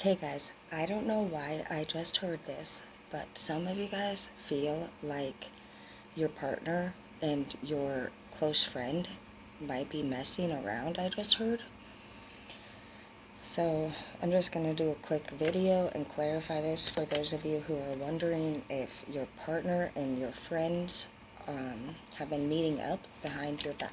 Okay, guys, I don't know why I just heard this, but some of you guys feel like your partner and your close friend might be messing around, I just heard. So I'm just going to do a quick video and clarify this for those of you who are wondering if your partner and your friends have been meeting up behind your back.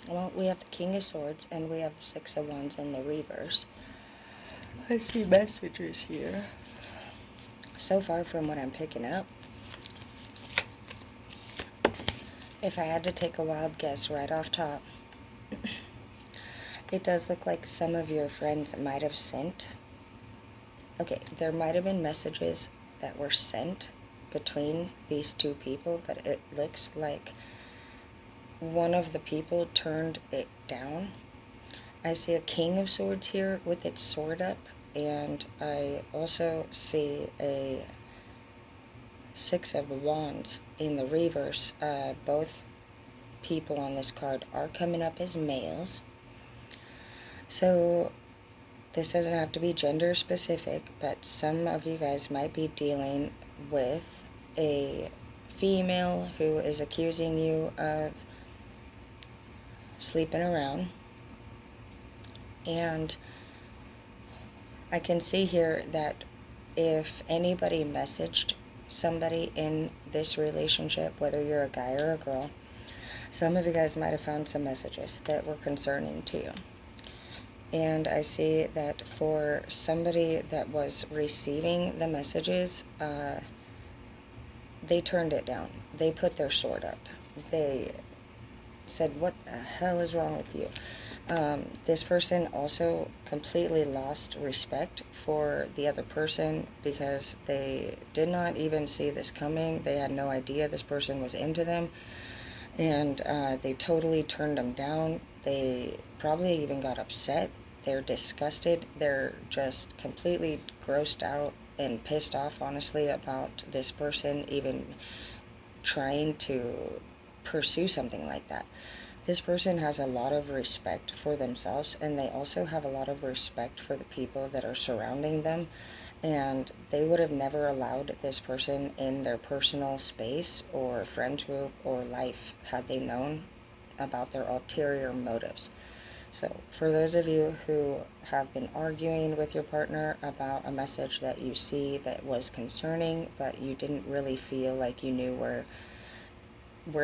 Well, we have the King of Swords and we have the Six of Wands in the reverse. I see messages here. So far from what I'm picking up, if I had to take a wild guess right off top, it does look like some of your friends might have sent. Okay, there might have been messages that were sent between these two people, but it looks like one of the people turned it down. I see a King of Swords here with its sword up, and I also see a Six of Wands in the reverse. Both people on this card are coming up as males. So this doesn't have to be gender specific, but some of you guys might be dealing with a female who is accusing you of sleeping around. And I can see here that if anybody messaged somebody in this relationship, whether you're a guy or a girl, some of you guys might have found some messages that were concerning to you. And I see that for somebody that was receiving the messages, they turned it down. They put their sword up. They said, what the hell is wrong with you? This person also completely lost respect for the other person because they did not even see this coming. They had no idea this person was into them. And they totally turned them down. They probably even got upset. They're disgusted. They're just completely grossed out and pissed off, honestly, about this person even trying to pursue something like that. This person has a lot of respect for themselves, and they also have a lot of respect for the people that are surrounding them, and they would have never allowed this person in their personal space or friend group or life had they known about their ulterior motives. So for those of you who have been arguing with your partner about a message that you see that was concerning, but you didn't really feel like you knew where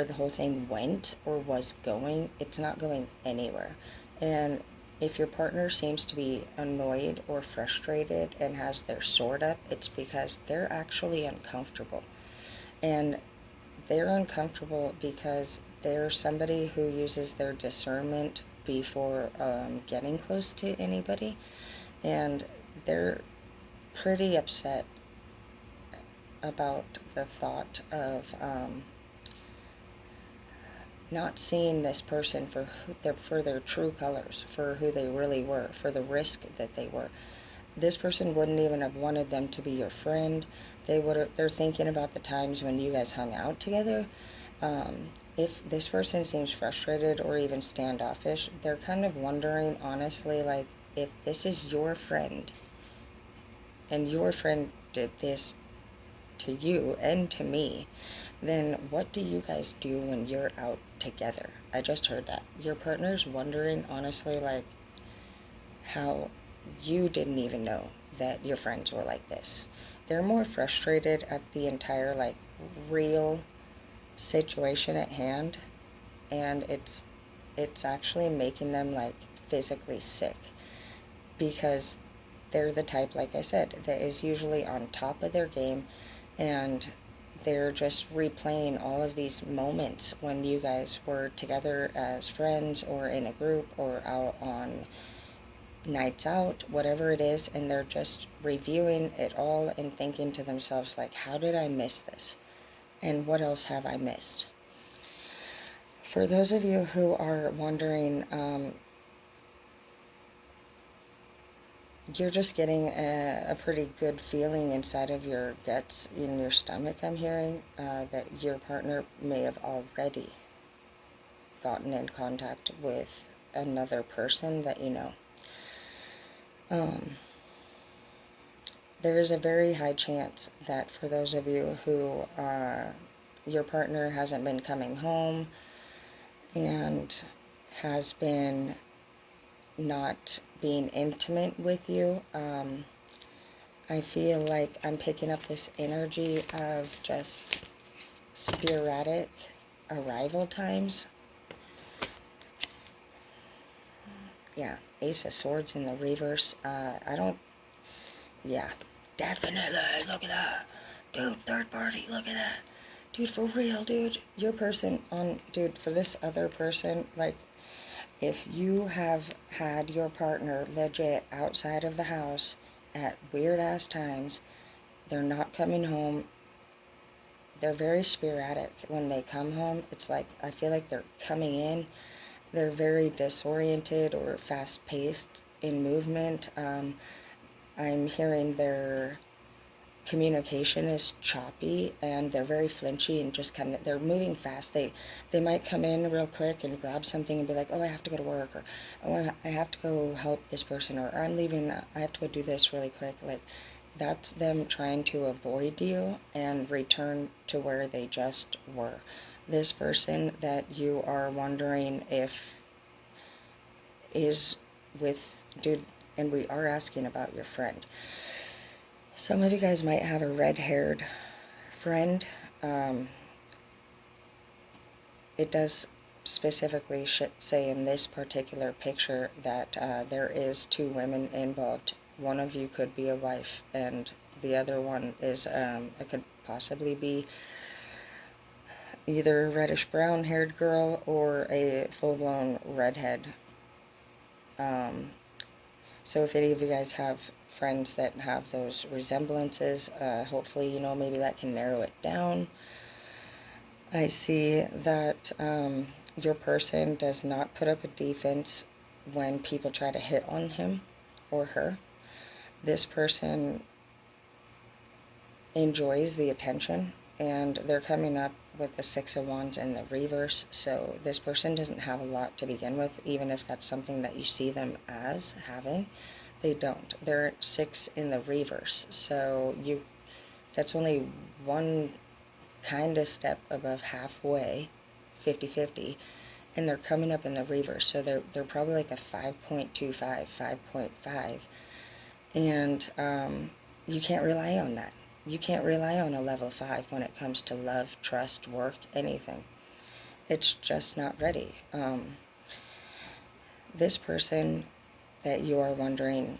the whole thing went or was going, it's not going anywhere. And if your partner seems to be annoyed or frustrated and has their sword up, it's because they're actually uncomfortable. And they're uncomfortable because they're somebody who uses their discernment before getting close to anybody. And they're pretty upset about the thought of not seeing this person for their true colors, for who they really were, for the risk that they were. This person wouldn't even have wanted them to be your friend. They're thinking about the times when you guys hung out together. If this person seems frustrated or even standoffish, they're kind of wondering, honestly, like, if this is your friend and your friend did this to you and to me, then what do you guys do when you're out together? I just heard that. Your partner's wondering, honestly, like, how you didn't even know that your friends were like this. They're more frustrated at the entire, like, real situation at hand, and it's actually making them, like, physically sick because they're the type, like I said, that is usually on top of their game, and they're just replaying all of these moments when you guys were together as friends or in a group or out on nights out, whatever it is, and they're just reviewing it all and thinking to themselves, like, how did I miss this? And what else have I missed? For those of you who are wondering, you're just getting a pretty good feeling inside of your guts, in your stomach, I'm hearing, that your partner may have already gotten in contact with another person that you know. Um, there is a very high chance that for those of you who your partner hasn't been coming home and has been not being intimate with you, I feel like I'm picking up this energy of just sporadic arrival times. Yeah, Ace of Swords in the reverse. Yeah, definitely. Look at that. Dude, third party, look at that. Dude, for real, dude. Your person dude, for this other person, like, if you have had your partner legit outside of the house at weird ass times, they're not coming home. They're very sporadic. When they come home, it's like, I feel like they're coming in. They're very disoriented or fast paced in movement. I'm hearing their communication is choppy and they're very flinchy and just kind of, they're moving fast. They might come in real quick and grab something and be like, oh, I have to go to work, or oh, I have to go help this person, or I'm leaving, I have to go do this really quick. Like, that's them trying to avoid you and return to where they just were. This person that you are wondering if is with, dude, and we are asking about your friend. Some of you guys might have a red-haired friend. It does specifically say in this particular picture that there is two women involved. One of you could be a wife, and the other one is, it could possibly be either a reddish-brown haired girl or a full-blown redhead. So if any of you guys have friends that have those resemblances, hopefully, you know, maybe that can narrow it down. I see that your person does not put up a defense when people try to hit on him or her. This person enjoys the attention, and they're coming up with the Six of Wands in the reverse, so this person doesn't have a lot to begin with, even if that's something that you see them as having. They don't. They're six in the reverse, so that's only one kind of step above halfway, 50-50, and they're coming up in the reverse, so they're probably like a 5.25, 5.5, and you can't rely on that. You can't rely on a level 5 when it comes to love, trust, work, anything. It's just not ready. This person that you are wondering,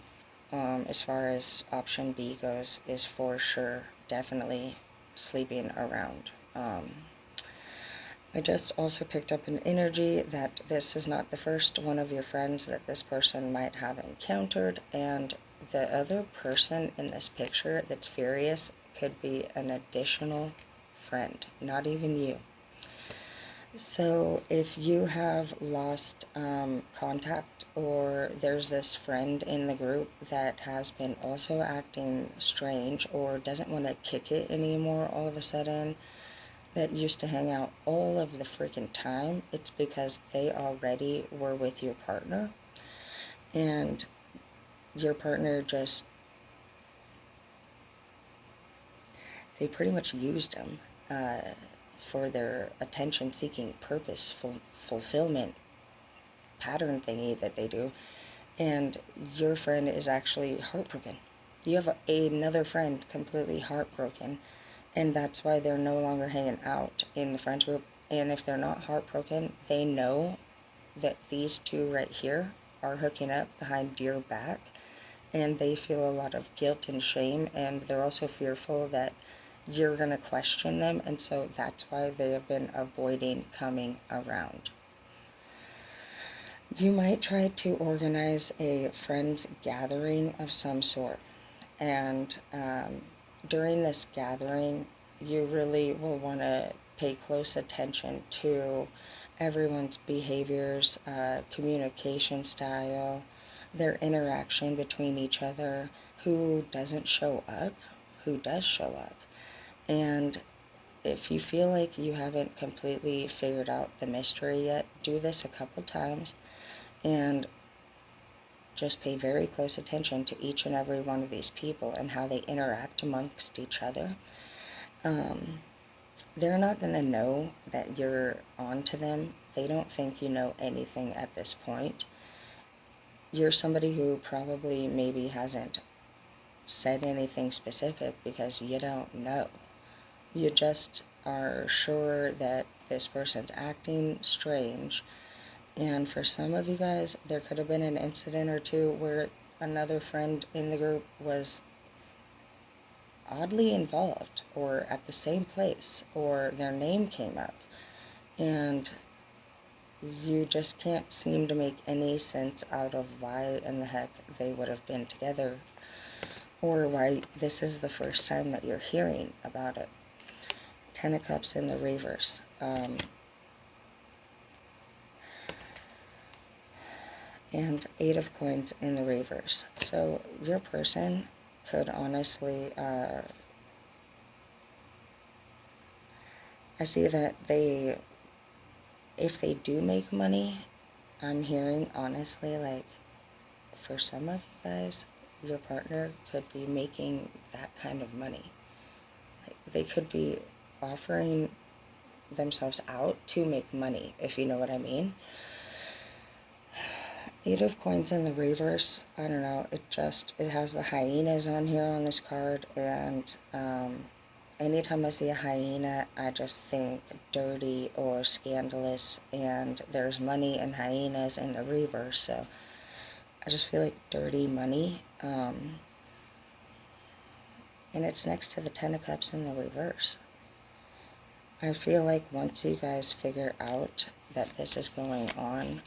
as far as option B goes, is for sure definitely sleeping around. I just also picked up an energy that this is not the first one of your friends that this person might have encountered, and the other person in this picture that's furious could be an additional friend, not even you. So if you have lost contact, or there's this friend in the group that has been also acting strange or doesn't want to kick it anymore all of a sudden, that used to hang out all of the freaking time, it's because they already were with your partner, and your partner just, they pretty much used them for their attention-seeking purpose, fulfillment pattern thingy that they do, and your friend is actually heartbroken. You have another friend completely heartbroken, and that's why they're no longer hanging out in the friends group. And if they're not heartbroken, they know that these two right here are hooking up behind your back, and they feel a lot of guilt and shame, and they're also fearful that you're going to question them, and so that's why they have been avoiding coming around. You might try to organize a friends gathering of some sort, and during this gathering, you really will want to pay close attention to everyone's behaviors, communication style, their interaction between each other, who doesn't show up, who does show up. And if you feel like you haven't completely figured out the mystery yet, do this a couple times and just pay very close attention to each and every one of these people and how they interact amongst each other. They're not going to know that you're on to them. They don't think you know anything at this point. You're somebody who probably maybe hasn't said anything specific because you don't know. You just are sure that this person's acting strange. And for some of you guys, there could have been an incident or two where another friend in the group was oddly involved or at the same place, or their name came up. And you just can't seem to make any sense out of why in the heck they would have been together, or why this is the first time that you're hearing about it. Ten of Cups in the reverse. And Eight of Coins in the reverse. So your person could honestly, I see that if they do make money, I'm hearing honestly, like, for some of you guys, your partner could be making that kind of money. Like, they could be offering themselves out to make money, if you know what I mean. Eight of Coins in the reverse, I don't know, it has the hyenas on here on this card, and anytime I see a hyena, I just think dirty or scandalous, and there's money and hyenas in the reverse, so I just feel like dirty money, and it's next to the Ten of Cups in the reverse. I feel like once you guys figure out that this is going on,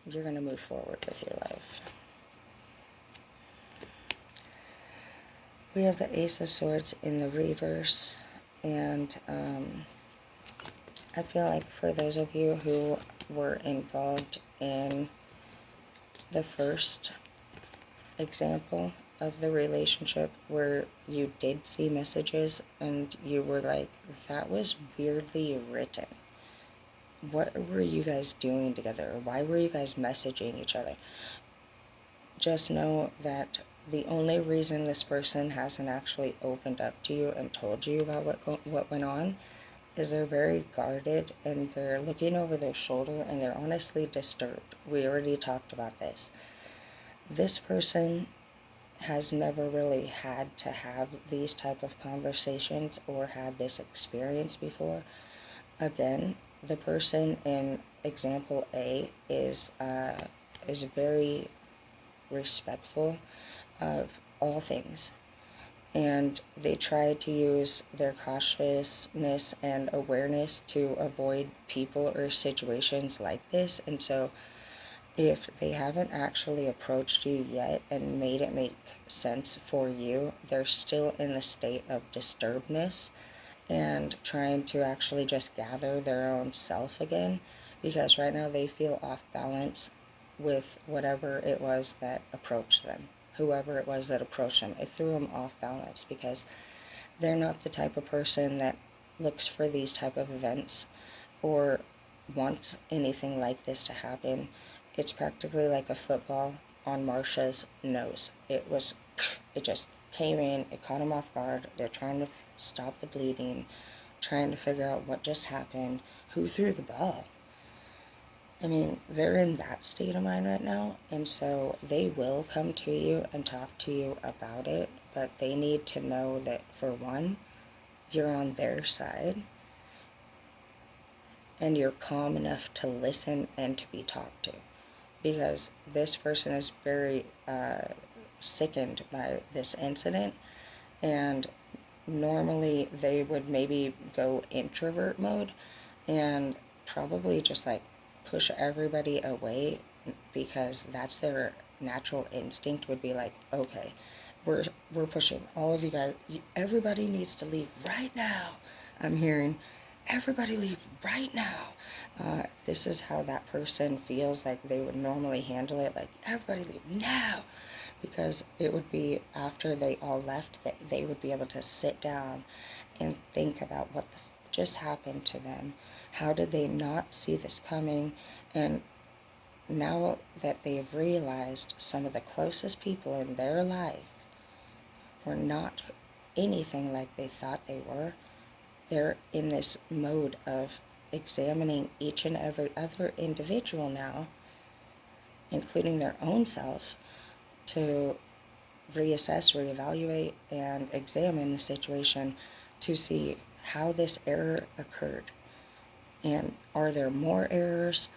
you're going to move forward with your life. We have the Ace of Swords in the reverse, and I feel like for those of you who were involved in the first example of the relationship where you did see messages and you were like, that was weirdly written. What were you guys doing together? Why were you guys messaging each other? Just know that the only reason this person hasn't actually opened up to you and told you about what went on is they're very guarded, and they're looking over their shoulder, and they're honestly disturbed. We already talked about this. This person has never really had to have these type of conversations or had this experience before. Again, the person in example A is very respectful of all things, and they try to use their cautiousness and awareness to avoid people or situations like this. And so if they haven't actually approached you yet and made it make sense for you, they're still in the state of disturbedness and trying to actually just gather their own self again, because right now they feel off balance with whatever it was that approached them. Whoever it was that approached them, it threw them off balance, because they're not the type of person that looks for these type of events or wants anything like this to happen. It's practically like a football on Marsha's nose. It just came in, it caught them off guard. They're trying to stop the bleeding, trying to figure out what just happened, who threw the ball. I mean, they're in that state of mind right now, and so they will come to you and talk to you about it, but they need to know that, for one, you're on their side, and you're calm enough to listen and to be talked to, because this person is very sickened by this incident, and normally they would maybe go introvert mode and probably just like push everybody away, because that's their natural instinct, would be like, okay, we're pushing all of you guys, everybody needs to leave right now. I'm hearing everybody leave right now. This is how that person feels like they would normally handle it, like, everybody leave now. Because it would be after they all left that they would be able to sit down and think about what just happened to them. How did they not see this coming? And now that they've realized some of the closest people in their life were not anything like they thought they were, they're in this mode of examining each and every other individual now, including their own self, to reassess, reevaluate, and examine the situation to see how this error occurred. And are there more errors?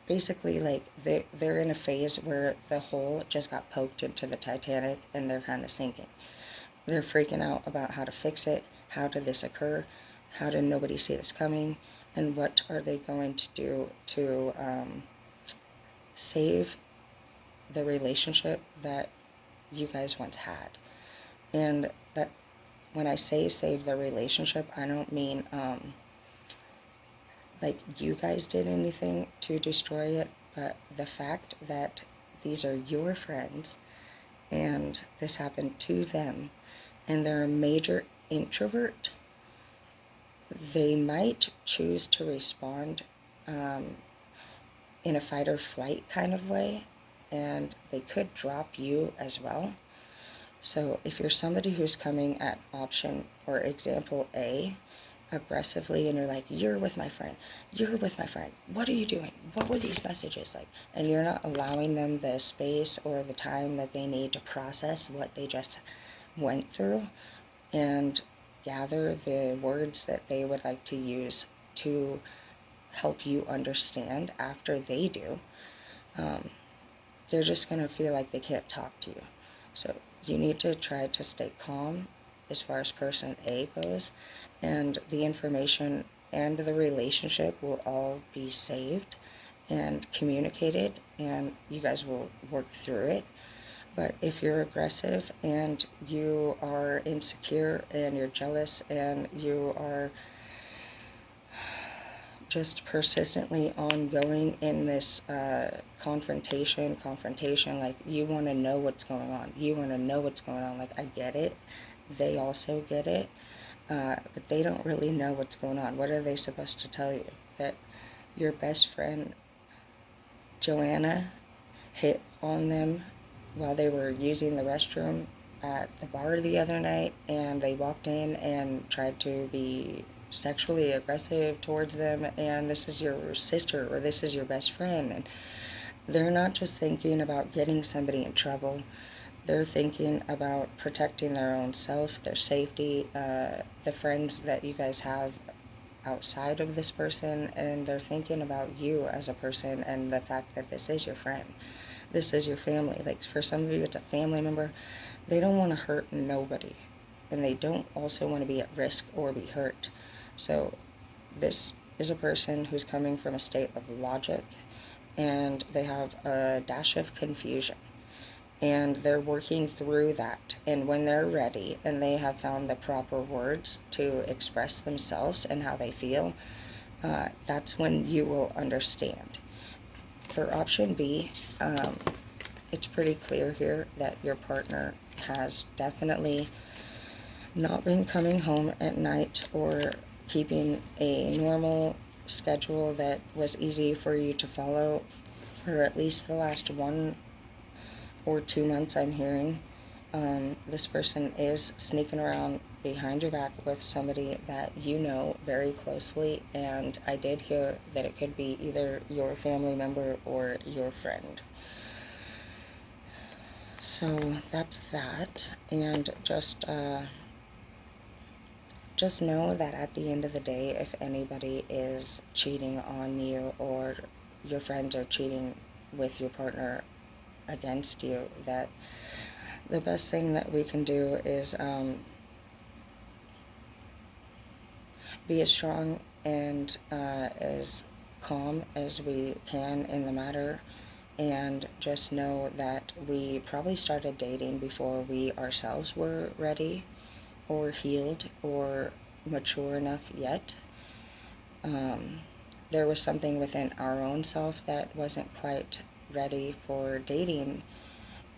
Basically, like, they're in a phase where the hole just got poked into the Titanic and they're kind of sinking. They're freaking out about how to fix it. How did this occur? How did nobody see this coming? And what are they going to do to save the relationship that you guys once had? And that, when I say save the relationship, I don't mean like you guys did anything to destroy it, but the fact that these are your friends and this happened to them, and they're a major introvert, they might choose to respond in a fight or flight kind of way, and they could drop you as well. So if you're somebody who's coming at option or example A aggressively, and you're like, you're with my friend, what are you doing, what were these messages like, and you're not allowing them the space or the time that they need to process what they just went through and gather the words that they would like to use to help you understand after they do, they're just going to feel like they can't talk to you. So you need to try to stay calm as far as person A goes, and the information and the relationship will all be saved and communicated, and you guys will work through it. But if you're aggressive and you are insecure and you're jealous and you are just persistently ongoing in this confrontation, like, you want to know what's going on. Like, I get it. They also get it. But they don't really know what's going on. What are they supposed to tell you? That your best friend, Joanna, hit on them while they were using the restroom at the bar the other night, and they walked in and tried to be sexually aggressive towards them, and this is your sister or this is your best friend. And they're not just thinking about getting somebody in trouble, they're thinking about protecting their own self, their safety, the friends that you guys have outside of this person, and they're thinking about you as a person and the fact that this is your friend, this is your family. Like, for some of you, it's a family member. They don't want to hurt nobody, and they don't also want to be at risk or be hurt. So this is a person who's coming from a state of logic, and they have a dash of confusion, and they're working through that. And when they're ready and they have found the proper words to express themselves and how they feel, that's when you will understand. For option B, it's pretty clear here that your partner has definitely not been coming home at night or keeping a normal schedule that was easy for you to follow for at least the last 1 or 2 months, I'm hearing. This person is sneaking around behind your back with somebody that you know very closely, and I did hear that it could be either your family member or your friend. So that's that, and just know that at the end of the day, if anybody is cheating on you or your friends are cheating with your partner against you, that the best thing that we can do is be as strong and as calm as we can in the matter, and just know that we probably started dating before we ourselves were ready or healed or mature enough yet. Um, there was something within our own self that wasn't quite ready for dating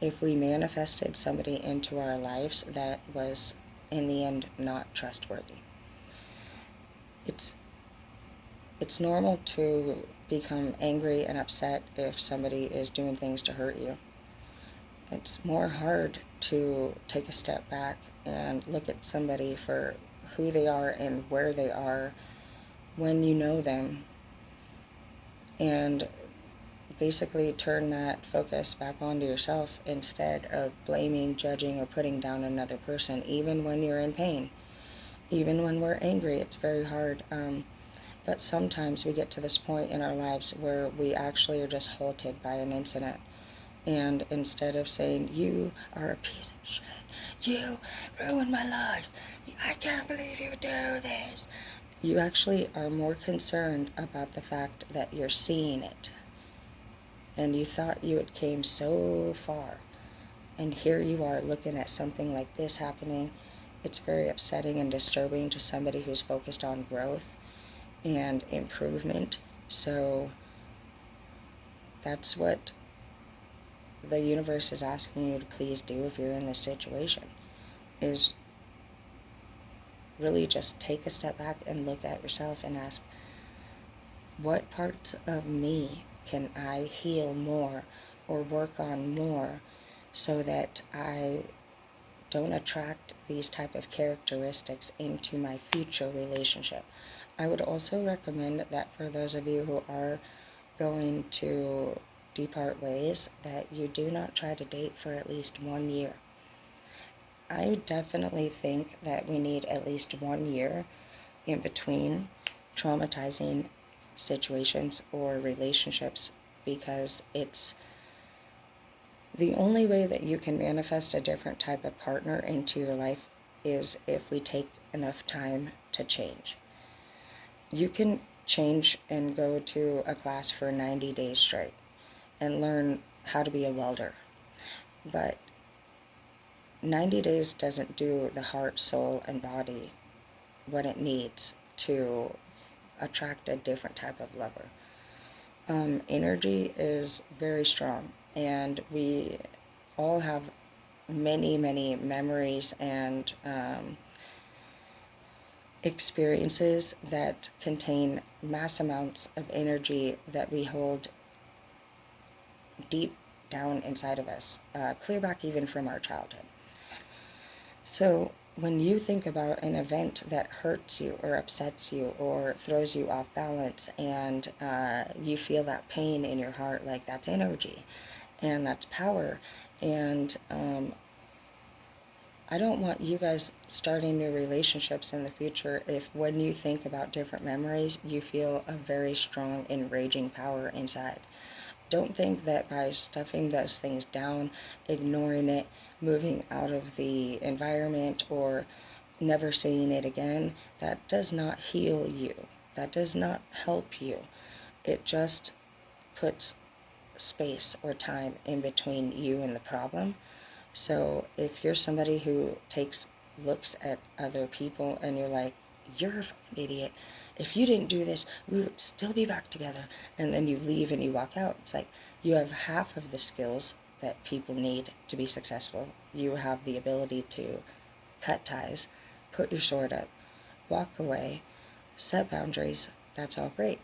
if we manifested somebody into our lives that was, in the end, not trustworthy. It's normal to become angry and upset if somebody is doing things to hurt you. It's more hard to take a step back and look at somebody for who they are and where they are when you know them, and basically turn that focus back onto yourself instead of blaming, judging, or putting down another person, even when you're in pain. Even when we're angry, it's very hard. But sometimes we get to this point in our lives where we actually are just halted by an incident. And instead of saying, "You are a piece of shit, you ruined my life, I can't believe you would do this," you actually are more concerned about the fact that you're seeing it. And you thought you had came so far. And here you are looking at something like this happening. It's very upsetting and disturbing to somebody who's focused on growth and improvement. So that's what the universe is asking you to please do if you're in this situation, is really just take a step back and look at yourself and ask, what parts of me can I heal more or work on more so that I don't attract these type of characteristics into my future relationship. I would also recommend that for those of you who are going to depart ways, that you do not try to date for at least 1 year. I would definitely think that we need at least 1 year in between traumatizing situations or relationships, because it's the only way that you can manifest a different type of partner into your life is if we take enough time to change. You can change and go to a class for 90 days straight and learn how to be a welder, but 90 days doesn't do the heart, soul, and body what it needs to attract a different type of lover. Energy is very strong, and we all have many, many memories and experiences that contain mass amounts of energy that we hold deep down inside of us, clear back even from our childhood. So when you think about an event that hurts you or upsets you or throws you off balance, and you feel that pain in your heart, like, that's energy and that's power. And I don't want you guys starting new relationships in the future if, when you think about different memories, you feel a very strong, enraging power inside. Don't think that by stuffing those things down, ignoring it, moving out of the environment, or never seeing it again, that does not heal you. That does not help you. It just puts space or time in between you and the problem. So if you're somebody who looks at other people and you're like, "You're a fucking idiot. If you didn't do this, we would still be back together," and then you leave and you walk out, it's like you have half of the skills that people need to be successful. You have the ability to cut ties, put your sword up, walk away, set boundaries. That's all great.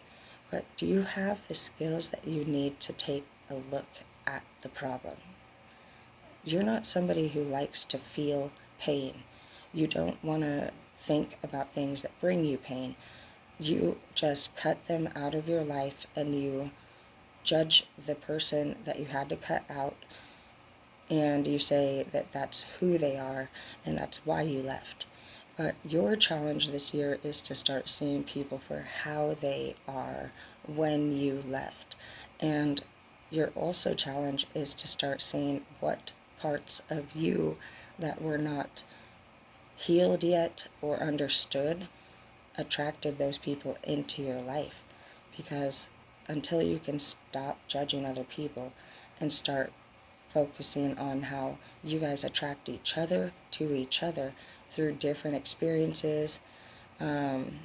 But do you have the skills that you need to take a look at the problem? You're not somebody who likes to feel pain. You don't want to think about things that bring you pain. You just cut them out of your life, and you judge the person that you had to cut out, and you say that that's who they are and that's why you left. But your challenge this year is to start seeing people for how they are when you left. And your also challenge is to start seeing what parts of you that were not healed yet or understood attracted those people into your life. Because until you can stop judging other people and start focusing on how you guys attract each other to each other through different experiences, um,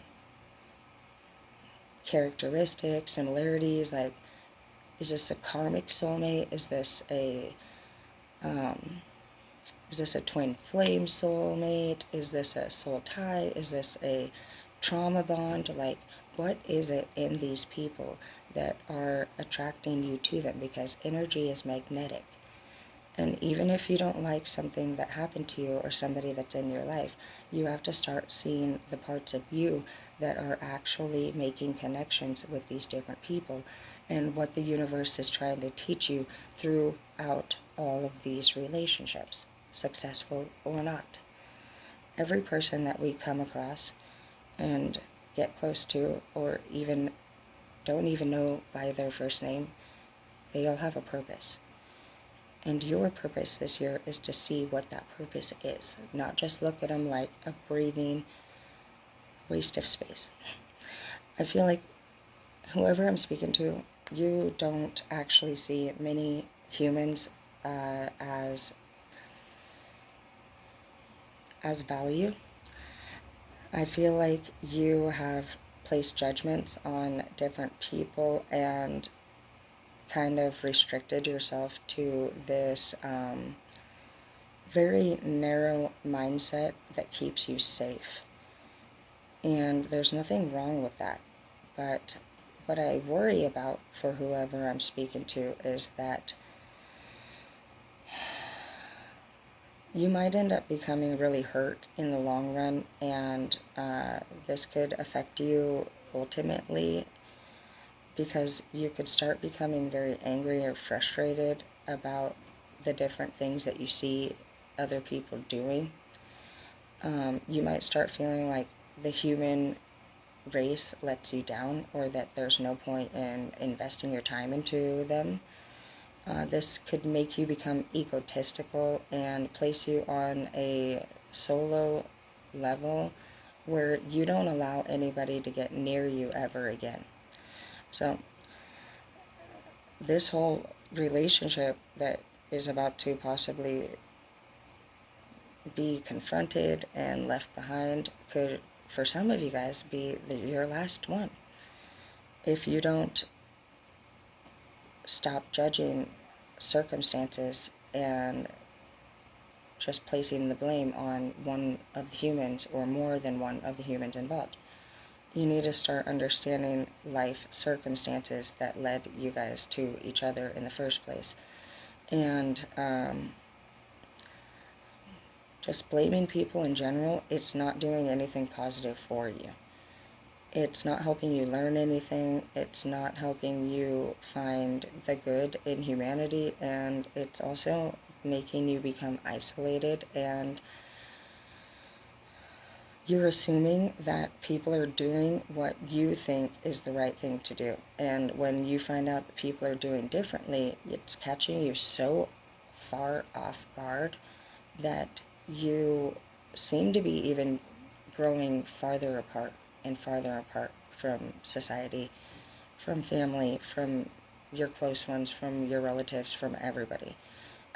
characteristics, similarities, like, is this a karmic soulmate? Um, is this a twin flame soulmate? Is this a soul tie? Is this a trauma bond? Like, what is it in these people that are attracting you to them? Because energy is magnetic. And even if you don't like something that happened to you or somebody that's in your life, you have to start seeing the parts of you that are actually making connections with these different people and what the universe is trying to teach you throughout all of these relationships, successful or not. Every person that we come across and get close to, or even don't even know by their first name, they all have a purpose. And your purpose this year is to see what that purpose is, not just look at them like a breathing waste of space. I feel like whoever I'm speaking to, you don't actually see many humans as value. I feel like you have placed judgments on different people and kind of restricted yourself to this very narrow mindset that keeps you safe. And there's nothing wrong with that. But what I worry about for whoever I'm speaking to is that you might end up becoming really hurt in the long run, and this could affect you ultimately because you could start becoming very angry or frustrated about the different things that you see other people doing. You might start feeling like the human race lets you down, or that there's no point in investing your time into them. This could make you become egotistical and place you on a solo level where you don't allow anybody to get near you ever again. So this whole relationship that is about to possibly be confronted and left behind could, for some of you guys, be your last one. If you don't stop judging circumstances and just placing the blame on one of the humans or more than one of the humans involved. You need to start understanding life circumstances that led you guys to each other in the first place. And just blaming people in general, it's not doing anything positive for you. It's not helping you learn anything. It's not helping you find the good in humanity. And it's also making you become isolated, and you're assuming that people are doing what you think is the right thing to do. And when you find out that people are doing differently, it's catching you so far off guard that you seem to be even growing farther apart and farther apart from society, from family, from your close ones, from your relatives, from everybody.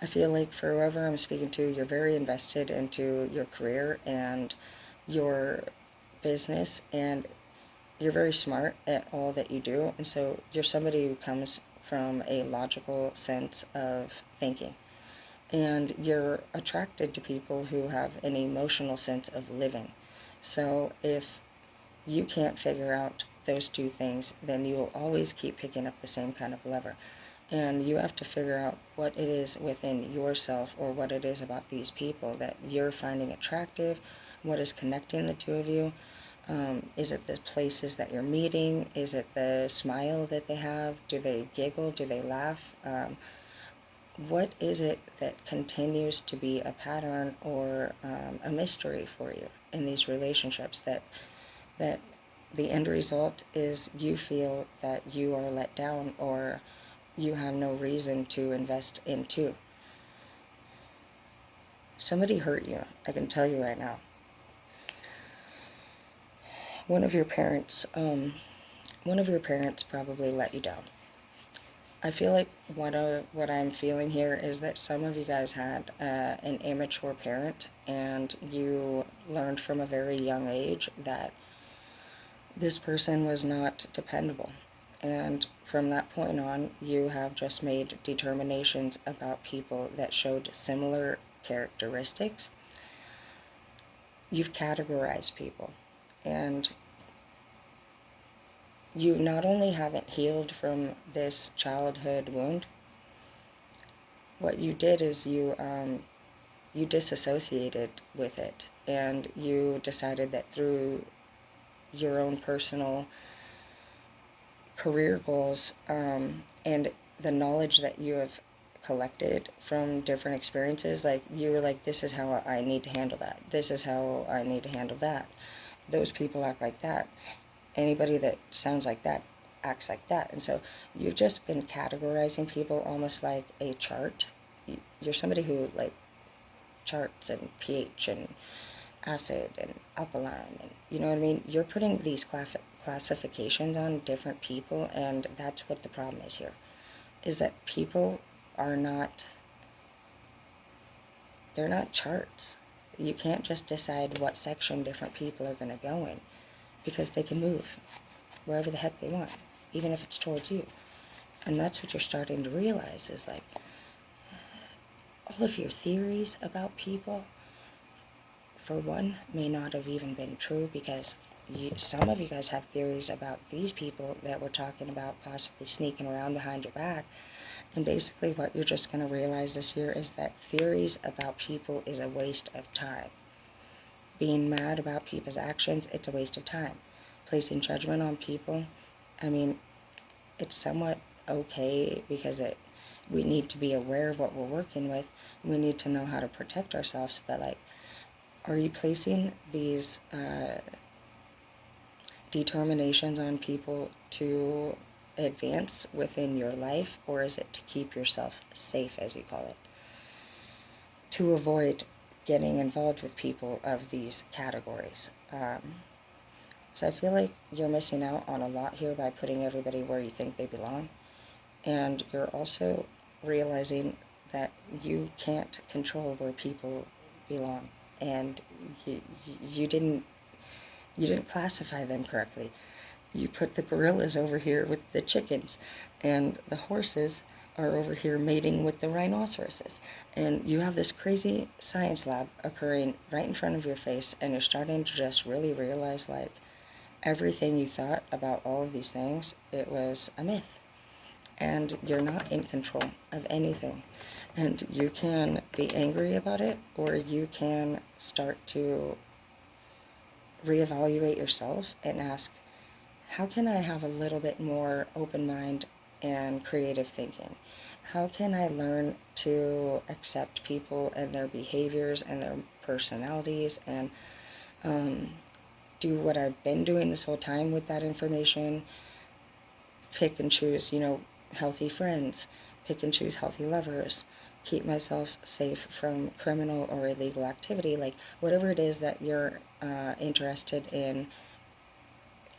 I feel like for whoever I'm speaking to, you're very invested into your career and your business, and you're very smart at all that you do. And so you're somebody who comes from a logical sense of thinking. And you're attracted to people who have an emotional sense of living. So if you can't figure out those two things, then you will always keep picking up the same kind of lever. And you have to figure out what it is within yourself, or what it is about these people that you're finding attractive, what is connecting the two of you. Is it the places that you're meeting? Is it the smile that they have? Do they giggle? Do they laugh? What is it that continues to be a pattern or a mystery for you in these relationships that the end result is you feel that you are let down, or you have no reason to invest into? Somebody hurt you, I can tell you right now. One of your parents probably let you down. I feel like what I'm feeling here is that some of you guys had an immature parent, and you learned from a very young age that this person was not dependable. And from that point on, you have just made determinations about people that showed similar characteristics. You've categorized people, and you not only haven't healed from this childhood wound, what you did is you disassociated with it, and you decided that through your own personal career goals, and the knowledge that you have collected from different experiences, like you were like, this is how I need to handle that, this is how I need to handle that, those people act like that, anybody that sounds like that acts like that. And so you've just been categorizing people almost like a chart. You're somebody who like charts and pH and acid and alkaline, and you know what I mean? You're putting these classifications on different people, and that's what the problem is here, is that people are not, they're not charts. You can't just decide what section different people are going to go in, because they can move wherever the heck they want, even if it's towards you. And that's what you're starting to realize, is like all of your theories about people, for one, may not have even been true, because some of you guys had theories about these people that were talking about possibly sneaking around behind your back. And basically what you're just going to realize this year is that theories about people is a waste of time. Being mad about people's actions, it's a waste of time. Placing judgment on people, I mean, it's somewhat okay, because we need to be aware of what we're working with. We need to know how to protect ourselves. But like, are you placing these determinations on people to advance within your life, or is it to keep yourself safe, as you call it, to avoid getting involved with people of these categories? So I feel like you're missing out on a lot here by putting everybody where you think they belong, and you're also realizing that you can't control where people belong, and you didn't classify them correctly. You put the gorillas over here with the chickens, and the horses are over here mating with the rhinoceroses. And you have this crazy science lab occurring right in front of your face, and you're starting to just really realize, like, everything you thought about all of these things, it was a myth. And you're not in control of anything. And you can be angry about it, or you can start to reevaluate yourself and ask, how can I have a little bit more open mind and creative thinking? How can I learn to accept people and their behaviors and their personalities, and do what I've been doing this whole time with that information? Pick and choose, healthy friends, pick and choose healthy lovers, keep myself safe from criminal or illegal activity, like whatever it is that you're interested in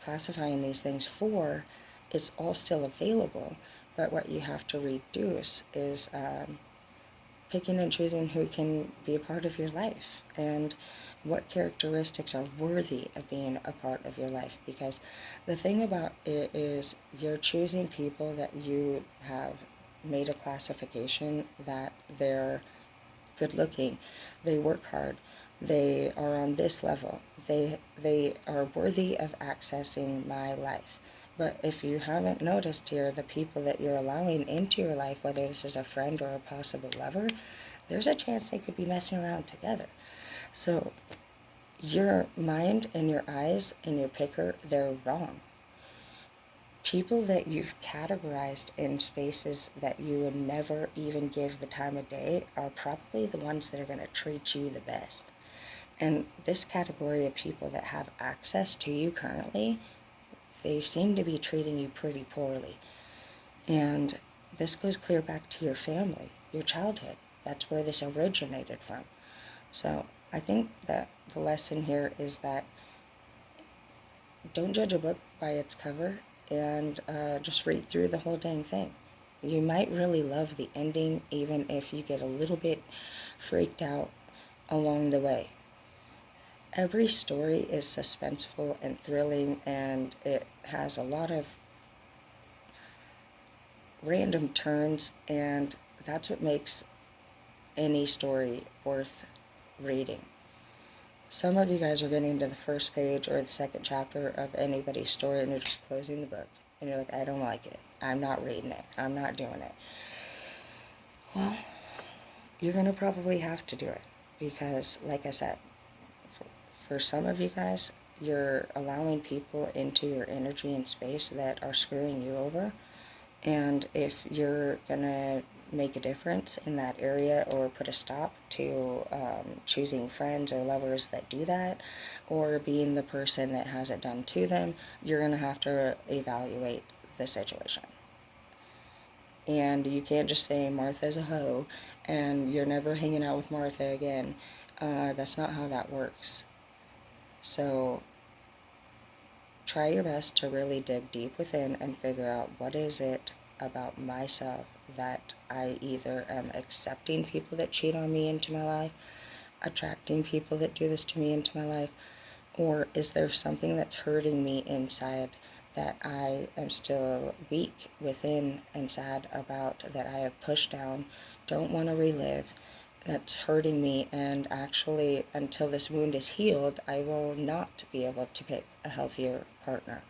classifying these things for, it's all still available. But what you have to reduce is picking and choosing who can be a part of your life, and what characteristics are worthy of being a part of your life. Because the thing about it is, you're choosing people that you have made a classification that they're good looking, they work hard, they are on this level, they are worthy of accessing my life. But if you haven't noticed here, the people that you're allowing into your life, whether this is a friend or a possible lover, there's a chance they could be messing around together. So your mind and your eyes and your picker, they're wrong. People that you've categorized in spaces that you would never even give the time of day are probably the ones that are going to treat you the best. And this category of people that have access to you currently, they seem to be treating you pretty poorly. And this goes clear back to your family, your childhood. That's where this originated from. So I think that the lesson here is that don't judge a book by its cover, and just read through the whole dang thing. You might really love the ending, even if you get a little bit freaked out along the way. Every story is suspenseful and thrilling, and it has a lot of random turns, and that's what makes any story worth reading. Some of you guys are getting to the first page or the second chapter of anybody's story and you're just closing the book. And you're like, I don't like it. I'm not reading it. I'm not doing it. Well, you're going to probably have to do it. Because, like I said, for some of you guys, you're allowing people into your energy and space that are screwing you over. And if you're going to make a difference in that area or put a stop to choosing friends or lovers that do that, or being the person that has it done to them, you're going to have to evaluate the situation. And you can't just say Martha's a hoe and you're never hanging out with Martha again. That's not how that works. So try your best to really dig deep within and figure out what is it about myself that I either am accepting people that cheat on me into my life, attracting people that do this to me into my life, or is there something that's hurting me inside that I am still weak within and sad about, that I have pushed down, don't want to relive, that's hurting me, and actually until this wound is healed, I will not be able to pick a healthier partner.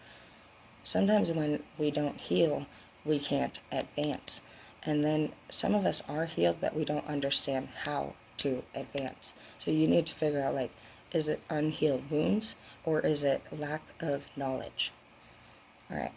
Sometimes when we don't heal, we can't advance. And then some of us are healed, but we don't understand how to advance. So you need to figure out, like, is it unhealed wounds or is it lack of knowledge? All right.